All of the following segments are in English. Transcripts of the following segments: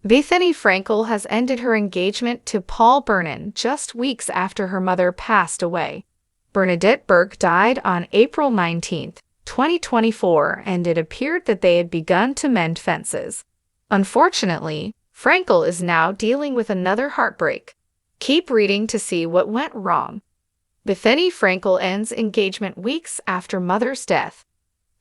Bethenny Frankel has ended her engagement to Paul Bernin just weeks after her mother passed away. Bernadette Burke died on April 19, 2024, and it appeared that they had begun to mend fences. Unfortunately, Frankel is now dealing with another heartbreak. Keep reading to see what went wrong. Bethenny Frankel ends engagement weeks after mother's death.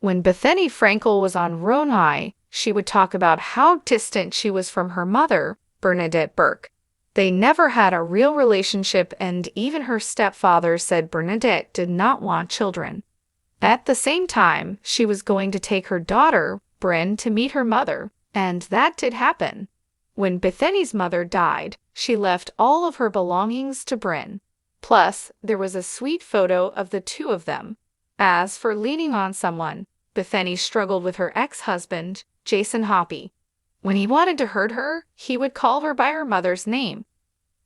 When Bethenny Frankel was on Ronai, she would talk about how distant she was from her mother, Bernadette Burke. They never had a real relationship, and even her stepfather said Bernadette did not want children. At the same time, she was going to take her daughter, Bryn, to meet her mother, and that did happen. When Bethenny's mother died, she left all of her belongings to Bryn. Plus, there was a sweet photo of the two of them. As for leaning on someone, Bethenny struggled with her ex-husband, Jason Hoppy. When he wanted to hurt her, he would call her by her mother's name.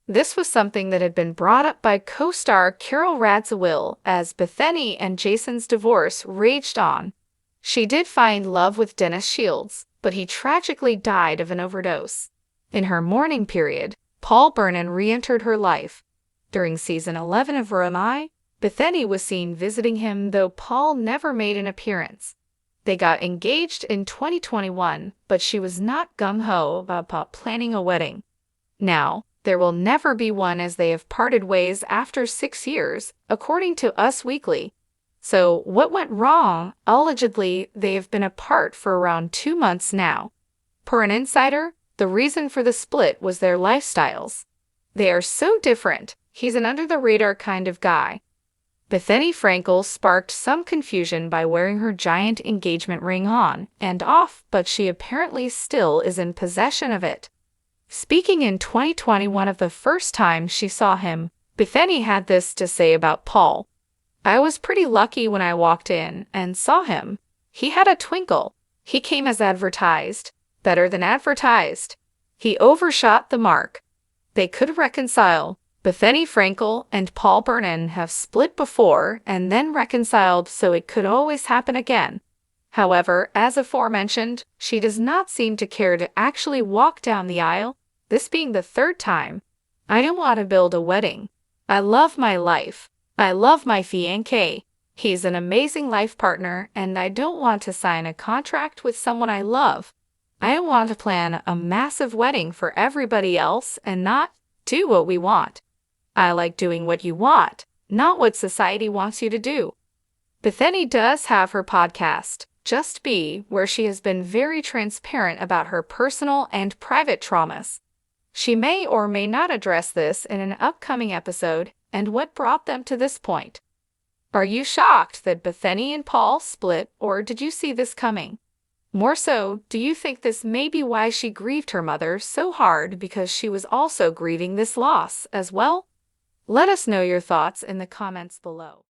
This was something that had been brought up by co-star Carol Radziwill as Bethenny and Jason's divorce raged on. She did find love with Dennis Shields, but he tragically died of an overdose. In her mourning period, Paul Bernin re-entered her life. During season 11 of Ronai, Bethenny was seen visiting him, though Paul never made an appearance. They got engaged in 2021, but she was not gung-ho about planning a wedding. Now, there will never be one, as they have parted ways after 6 years, according to Us Weekly. So, what went wrong? Allegedly, they have been apart for around 2 months now. Per an insider, the reason for the split was their lifestyles. They are so different. He's an under-the-radar kind of guy. Bethenny Frankel sparked some confusion by wearing her giant engagement ring on and off, but she apparently still is in possession of it. Speaking in 2021 of the first time she saw him, Bethenny had this to say about Paul. "I was pretty lucky when I walked in and saw him. He had a twinkle. He came as advertised. Better than advertised. He overshot the mark. They could reconcile." Bethenny Frankel and Paul Bernin have split before and then reconciled, so it could always happen again. However, as aforementioned, she does not seem to care to actually walk down the aisle, this being the 3rd time. "I don't want to build a wedding. I love my life. I love my fiancé. He's an amazing life partner, and I don't want to sign a contract with someone I love. I don't want to plan a massive wedding for everybody else and not do what we want. I like doing what you want, not what society wants you to do." Bethenny does have her podcast, Just Be, where she has been very transparent about her personal and private traumas. She may or may not address this in an upcoming episode and what brought them to this point. Are you shocked that Bethenny and Paul split, or did you see this coming? More so, do you think this may be why she grieved her mother so hard, because she was also grieving this loss as well? Let us know your thoughts in the comments below.